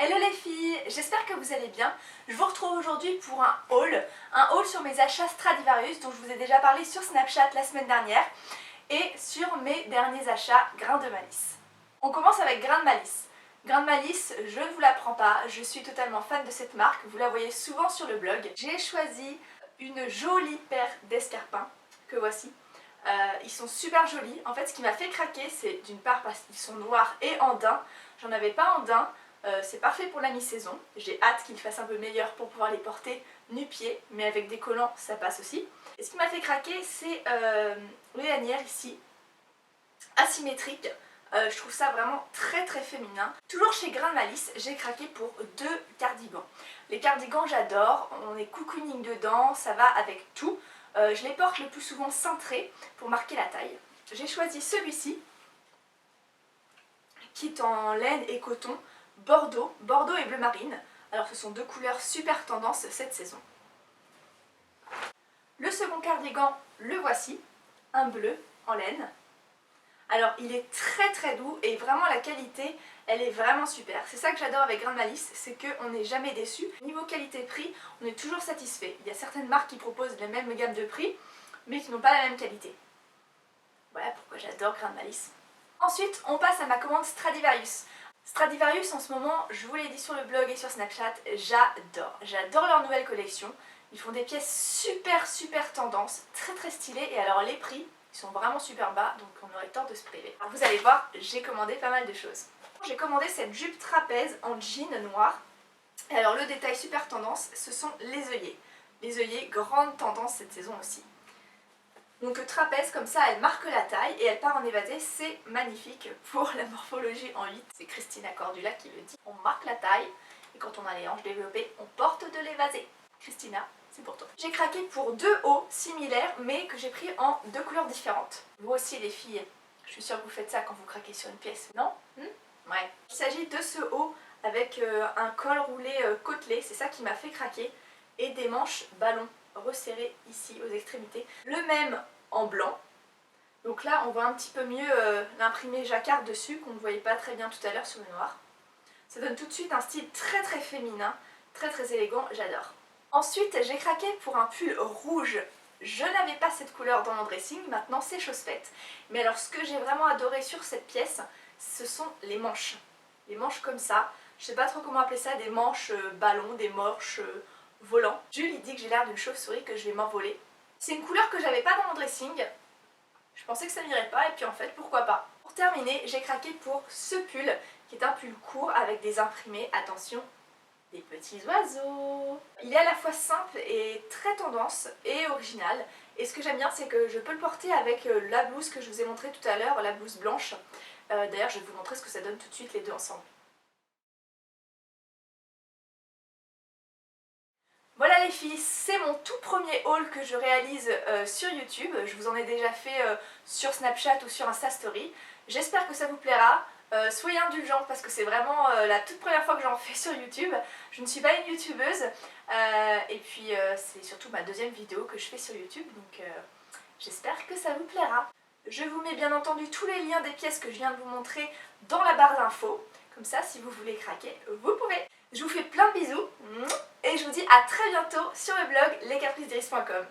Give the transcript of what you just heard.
Hello les filles, j'espère que vous allez bien. Je vous retrouve aujourd'hui pour un haul sur mes achats Stradivarius dont je vous ai déjà parlé sur Snapchat la semaine dernière et sur mes derniers achats Grains de Malice. On commence avec Grains de Malice. Grains de Malice, je ne vous l'apprends pas, je suis totalement fan de cette marque, vous la voyez souvent sur le blog. J'ai choisi une jolie paire d'escarpins que voici. Ils sont super jolis. En fait, ce qui m'a fait craquer, c'est d'une part parce qu'ils sont noirs et en daim. J'en avais pas en daim. C'est parfait pour la mi-saison. J'ai hâte qu'ils fassent un peu meilleur pour pouvoir les porter nu-pieds, mais avec des collants ça passe aussi. Et ce qui m'a fait craquer, c'est les lanières ici, asymétriques. Je trouve ça vraiment très très féminin. Toujours chez Grains de Malice, j'ai craqué pour deux cardigans. Les cardigans j'adore, on est cocooning dedans, ça va avec tout. Je les porte le plus souvent cintrés pour marquer la taille. J'ai choisi celui-ci, qui est en laine et coton, bordeaux et bleu marine. Alors ce sont deux couleurs super tendance cette saison. Le second cardigan, le voici, un bleu en laine. Alors il est très très doux et vraiment la qualité, elle est vraiment super. C'est ça que j'adore avec Grains de Malice, c'est qu'on n'est jamais déçu. Niveau qualité-prix, on est toujours satisfait. Il y a certaines marques qui proposent la même gamme de prix, mais qui n'ont pas la même qualité. Voilà pourquoi j'adore Grains de Malice. Ensuite, on passe à ma commande Stradivarius. Stradivarius en ce moment, je vous l'ai dit sur le blog et sur Snapchat, j'adore leur nouvelle collection. Ils font des pièces super tendance, très stylées, et alors les prix, ils sont vraiment super bas, donc on aurait tort de se priver. Alors vous allez voir, j'ai commandé pas mal de choses. J'ai commandé cette jupe trapèze en jean noir. Et alors le détail super tendance, ce sont les œillets. Les œillets, grande tendance cette saison aussi. Donc trapèze, comme ça elle marque la taille et elle part en évasé, c'est magnifique pour la morphologie en 8. C'est Christina Cordula qui le dit. On marque la taille et quand on a les hanches développées, on porte de l'évasé. Christina, c'est pour toi. J'ai craqué pour deux hauts similaires mais que j'ai pris en deux couleurs différentes. Vous aussi les filles, je suis sûre que vous faites ça quand vous craquez sur une pièce, non? Ouais. Il s'agit de ce haut avec un col roulé côtelé, c'est ça qui m'a fait craquer, et des manches ballon resserrées ici aux extrémités. Le même en blanc. Donc là on voit un petit peu mieux l'imprimé jacquard dessus qu'on ne voyait pas très bien tout à l'heure sur le noir. Ça donne tout de suite un style très féminin, très élégant, j'adore. Ensuite j'ai craqué pour un pull rouge. Je n'avais pas cette couleur dans mon dressing, maintenant c'est chose faite. Mais alors ce que j'ai vraiment adoré sur cette pièce, ce sont les manches. Les manches comme ça, je sais pas trop comment appeler ça, des manches ballons, des manches volants. Julie dit que j'ai l'air d'une chauve-souris, que je vais m'envoler. C'est une couleur que j'avais pas dans mon dressing. Je pensais que ça n'irait pas et puis en fait pourquoi pas. Pour terminer, j'ai craqué pour ce pull qui est un pull court avec des imprimés, attention, des petits oiseaux. Il est à la fois simple et très tendance et original. Et ce que j'aime bien, c'est que je peux le porter avec la blouse que je vous ai montrée tout à l'heure, la blouse blanche. D'ailleurs, je vais vous montrer ce que ça donne tout de suite les deux ensemble. Voilà les filles, c'est mon tout premier haul que je réalise sur YouTube. Je vous en ai déjà fait sur Snapchat ou sur Insta Story. J'espère que ça vous plaira. Soyez indulgents parce que c'est vraiment la toute première fois que j'en fais sur YouTube. Je ne suis pas une youtubeuse et puis c'est surtout ma deuxième vidéo que je fais sur YouTube, donc j'espère que ça vous plaira. Je vous mets bien entendu tous les liens des pièces que je viens de vous montrer dans la barre d'infos. Comme ça, si vous voulez craquer, vous pouvez. Je vous fais plein de bisous et je vous dis à très bientôt sur le blog lescapricesd'iris.com.